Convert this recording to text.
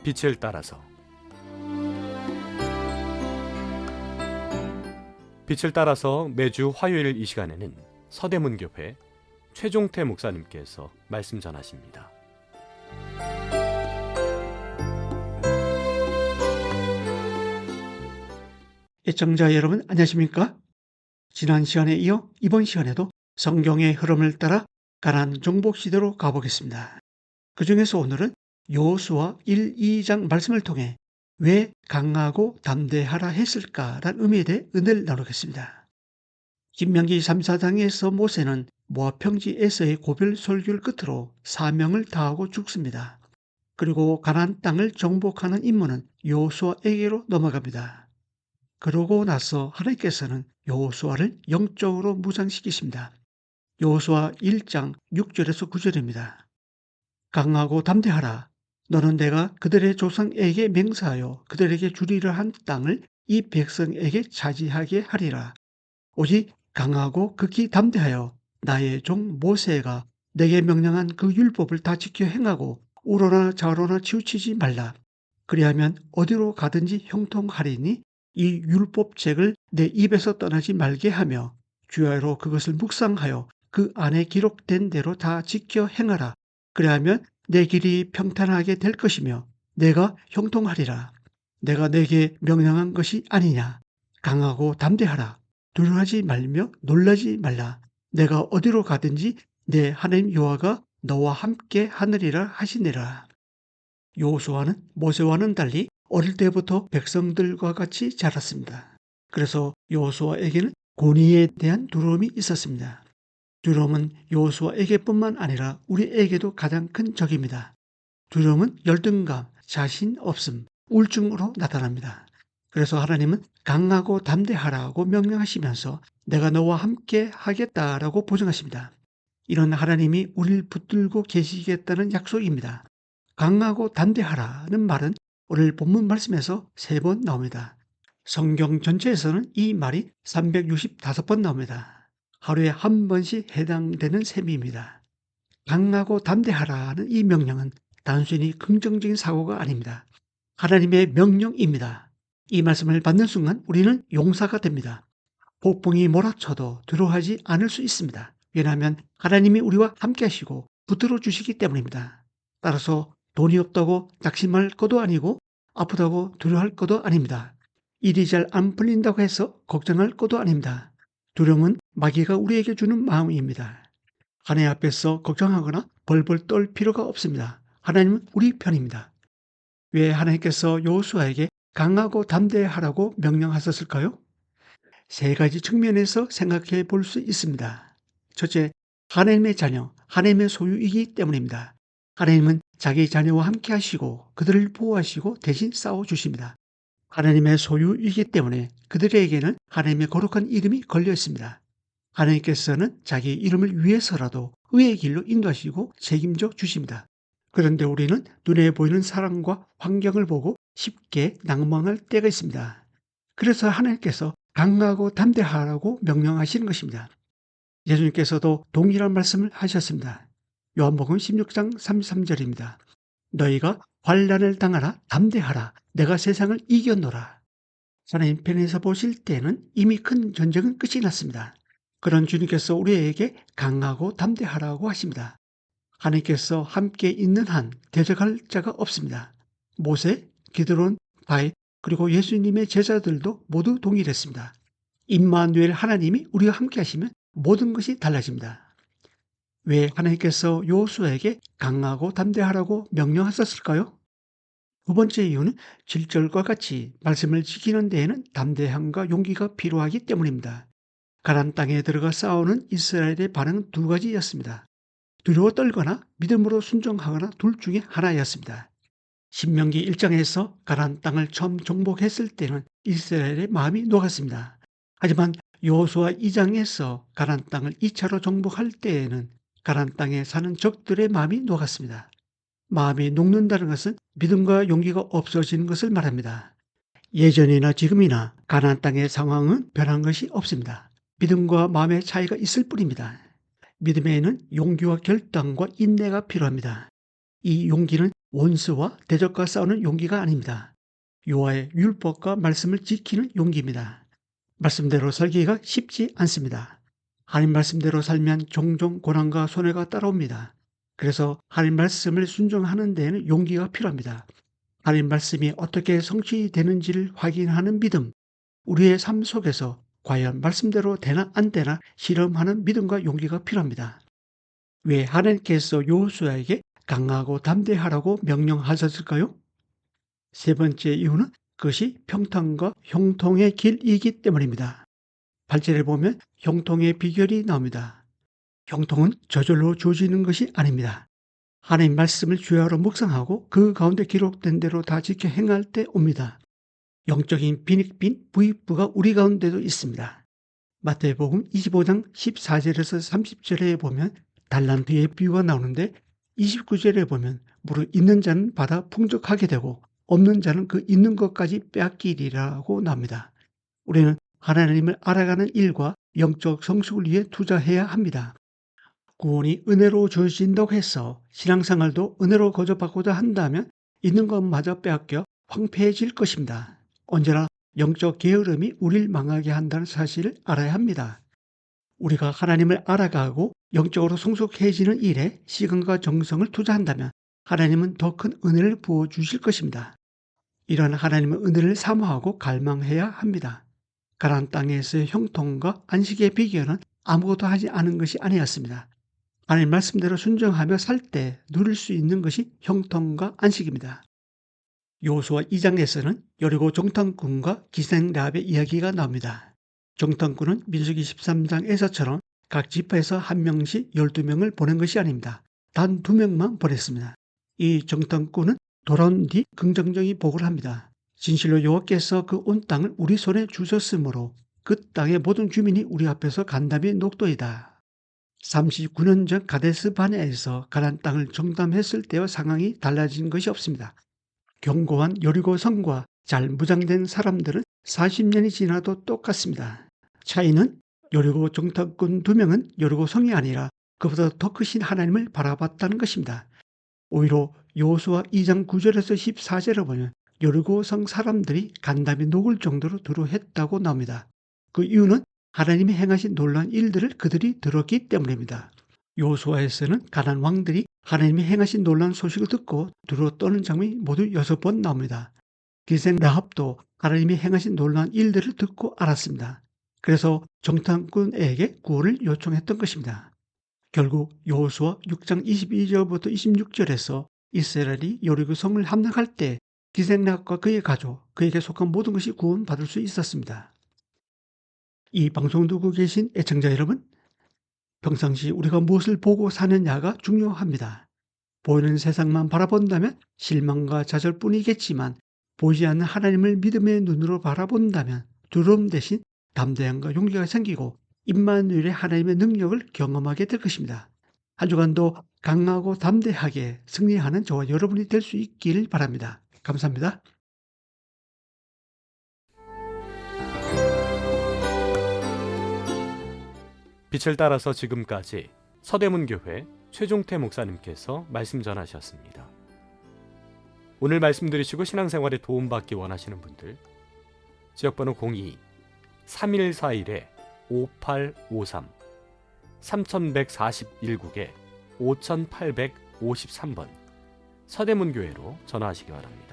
빛을 따라서. 빛을 따라서 매주 화요일 이 시간에는 서대문교회 최종태 목사님께서 말씀 전하십니다. 애청자 여러분 안녕하십니까? 지난 시간에 이어 이번 시간에도 성경의 흐름을 따라 가나안 정복 시대로 가보겠습니다. 그 중에서 오늘은 여호수아 1, 2장 말씀을 통해 왜 강하고 담대하라 했을까라는 의미에 대해 은혜를 나누겠습니다. 신명기 3, 4장에서 모세는 모압 평지에서의 고별 설교를 끝으로 사명을 다하고 죽습니다. 그리고 가나안 땅을 정복하는 임무는 여호수아에게로 넘어갑니다. 그러고 나서 하나님께서는 여호수아를 영적으로 무장시키십니다. 여호수아 1장 6절에서 9절입니다. 강하고 담대하라. 너는 내가 그들의 조상에게 맹세하여 그들에게 주리라 한 땅을 이 백성에게 차지하게 하리라. 오직 강하고 극히 담대하여 나의 종 모세가 내게 명령한 그 율법을 다 지켜 행하고 우로나 좌로나 치우치지 말라. 그리하면 어디로 가든지 형통하리니 이 율법책을 내 입에서 떠나지 말게 하며 주야로 그것을 묵상하여 그 안에 기록된 대로 다 지켜 행하라. 그리하면 내 길이 평탄하게 될 것이며 내가 형통하리라. 내가 내게 명령한 것이 아니냐. 강하고 담대하라. 두려워하지 말며 놀라지 말라. 내가 어디로 가든지 내 하나님 여호와가 너와 함께 하느니라 하시니라. 여호수아는 모세와는 달리 어릴 때부터 백성들과 같이 자랐습니다. 그래서 여호수아에게는 권위에 대한 두려움이 있었습니다. 두려움은 여호수아에게뿐만 아니라 우리에게도 가장 큰 적입니다. 두려움은 열등감, 자신 없음, 우울증으로 나타납니다. 그래서 하나님은 강하고 담대하라고 명령하시면서 내가 너와 함께 하겠다라고 보증하십니다. 이런 하나님이 우리를 붙들고 계시겠다는 약속입니다. 강하고 담대하라는 말은 오늘 본문 말씀에서 3번 나옵니다. 성경 전체에서는 이 말이 365번 나옵니다. 하루에 한 번씩 해당되는 셈입니다. 강하고 담대하라는 이 명령은 단순히 긍정적인 사고가 아닙니다. 하나님의 명령입니다. 이 말씀을 받는 순간 우리는 용사가 됩니다. 폭풍이 몰아쳐도 두려워하지 않을 수 있습니다. 왜냐하면 하나님이 우리와 함께 하시고 붙들어 주시기 때문입니다. 따라서 돈이 없다고 낙심할 것도 아니고 아프다고 두려워할 것도 아닙니다. 일이 잘 안 풀린다고 해서 걱정할 것도 아닙니다. 두려움은 마귀가 우리에게 주는 마음입니다. 하나님 앞에서 걱정하거나 벌벌 떨 필요가 없습니다. 하나님은 우리 편입니다. 왜 하나님께서 여호수아에게 강하고 담대하라고 명령하셨을까요? 3가지 측면에서 생각해 볼 수 있습니다. 첫째, 하나님의 자녀, 하나님의 소유이기 때문입니다. 하나님은 자기 자녀와 함께 하시고 그들을 보호하시고 대신 싸워주십니다. 하나님의 소유이기 때문에 그들에게는 하나님의 거룩한 이름이 걸려 있습니다. 하나님께서는 자기 이름을 위해서라도 의의 길로 인도하시고 책임져 주십니다. 그런데 우리는 눈에 보이는 상황과 환경을 보고 쉽게 낭망할 때가 있습니다. 그래서 하나님께서 강하고 담대하라고 명령하시는 것입니다. 예수님께서도 동일한 말씀을 하셨습니다. 요한복음 16장 33절입니다. 너희가 환난을 당하라 담대하라 내가 세상을 이겼노라. 하나님 편에서 보실 때는 이미 큰 전쟁은 끝이 났습니다. 그런 주님께서 우리에게 강하고 담대하라고 하십니다. 하나님께서 함께 있는 한 대적할 자가 없습니다. 모세, 기드론, 바위 그리고 예수님의 제자들도 모두 동일했습니다. 임마누엘 하나님이 우리와 함께 하시면 모든 것이 달라집니다. 왜 하나님께서 여호수아에게 강하고 담대하라고 명령하셨을까요? 두 번째 이유는 7절과 같이 말씀을 지키는 데에는 담대함과 용기가 필요하기 때문입니다. 가나안 땅에 들어가 싸우는 이스라엘의 반응은 2가지였습니다. 두려워 떨거나 믿음으로 순종하거나 둘 중에 하나였습니다. 신명기 1장에서 가나안 땅을 처음 정복했을 때는 이스라엘의 마음이 녹았습니다. 하지만 여호수아 2장에서 가나안 땅을 2차로 정복할 때에는 가나안 땅에 사는 적들의 마음이 녹았습니다. 마음이 녹는다는 것은 믿음과 용기가 없어지는 것을 말합니다. 예전이나 지금이나 가나안 땅의 상황은 변한 것이 없습니다. 믿음과 마음의 차이가 있을 뿐입니다. 믿음에는 용기와 결단과 인내가 필요합니다. 이 용기는 원수와 대적과 싸우는 용기가 아닙니다. 여호와의 율법과 말씀을 지키는 용기입니다. 말씀대로 살기가 쉽지 않습니다. 하나님 말씀대로 살면 종종 고난과 손해가 따라옵니다. 그래서 하나님 말씀을 순종하는 데에는 용기가 필요합니다. 하나님 말씀이 어떻게 성취되는지를 확인하는 믿음, 우리의 삶 속에서 과연 말씀대로 되나 안 되나 실험하는 믿음과 용기가 필요합니다. 왜 하나님께서 여호수아에게 강하고 담대하라고 명령하셨을까요? 세 번째 이유는 그것이 평탄과 형통의 길이기 때문입니다. 8절에 보면 형통의 비결이 나옵니다. 형통은 저절로 주어지는 것이 아닙니다. 하나님 말씀을 주야로 묵상하고 그 가운데 기록된 대로 다 지켜 행할 때 옵니다. 영적인 빈익빈 부익부가 우리 가운데도 있습니다. 마태복음 25장 14절에서 30절에 보면 달란트의 비유가 나오는데 29절에 보면 무릇 있는 자는 받아 풍족하게 되고 없는 자는 그 있는 것까지 빼앗기리라고 나옵니다. 우리는 하나님을 알아가는 일과 영적 성숙을 위해 투자해야 합니다. 구원이 은혜로 주어진다고 해서 신앙생활도 은혜로 거저받고자 한다면 있는 것마저 빼앗겨 황폐해질 것입니다. 언제나 영적 게으름이 우리를 망하게 한다는 사실을 알아야 합니다. 우리가 하나님을 알아가고 영적으로 성숙해지는 일에 시간과 정성을 투자한다면 하나님은 더 큰 은혜를 부어주실 것입니다. 이런 하나님의 은혜를 사모하고 갈망해야 합니다. 가나안 땅에서의 형통과 안식의 비결은 아무것도 하지 않은 것이 아니었습니다. 하나님 말씀대로 순종하며 살 때 누릴 수 있는 것이 형통과 안식입니다. 여호수아 2장에서는 여리고 정탐꾼과 기생 라합의 이야기가 나옵니다. 정탐꾼은 민수기 13장에서처럼 각 지파에서 한 명씩 12명을 보낸 것이 아닙니다. 단 2명만 보냈습니다. 이 정탐꾼은 돌아온 뒤 긍정적인 보고를 합니다. 진실로 여호와께서 그 온 땅을 우리 손에 주셨으므로 그 땅의 모든 주민이 우리 앞에서 간담이 녹도이다. 39년 전 가데스 바네아에서 가나안 땅을 정탐했을 때와 상황이 달라진 것이 없습니다. 견고한 여리고 성과 잘 무장된 사람들은 40년이 지나도 똑같습니다. 차이는 여리고 정탐꾼 2명은 여리고 성이 아니라 그보다 더 크신 하나님을 바라봤다는 것입니다. 오히려 여호수아 2장 9절에서 14절을 보면 여리고 성 사람들이 간담이 녹을 정도로 두려워했다고 나옵니다. 그 이유는 하나님이 행하신 놀라운 일들을 그들이 들었기 때문입니다. 여호수아에서는 가나안 왕들이 하나님이 행하신 놀라운 소식을 듣고 두려워 떠는 장면이 모두 6번 나옵니다. 기생 라합도 하나님이 행하신 놀라운 일들을 듣고 알았습니다. 그래서 정탐꾼에게 구원을 요청했던 것입니다. 결국 여호수아 6장 22절부터 26절에서 이스라엘이 여리고 성을 함락할 때 기생 라합과 그의 가족, 그에게 속한 모든 것이 구원받을 수 있었습니다. 이 방송 듣고 계신 애청자 여러분, 평상시 우리가 무엇을 보고 사느냐가 중요합니다. 보이는 세상만 바라본다면 실망과 좌절뿐이겠지만 보이지 않는 하나님을 믿음의 눈으로 바라본다면 두려움 대신 담대함과 용기가 생기고 임마누엘의 하나님의 능력을 경험하게 될 것입니다. 한 주간도 강하고 담대하게 승리하는 저와 여러분이 될 수 있기를 바랍니다. 감사합니다. 빛을 따라서 지금까지 서대문교회 최종태 목사님께서 말씀 전하셨습니다. 오늘 말씀 들으시고 신앙생활에 도움받기 원하시는 분들 지역번호 02-3141-5853 3141국에 5853번 서대문교회로 전화하시기 바랍니다.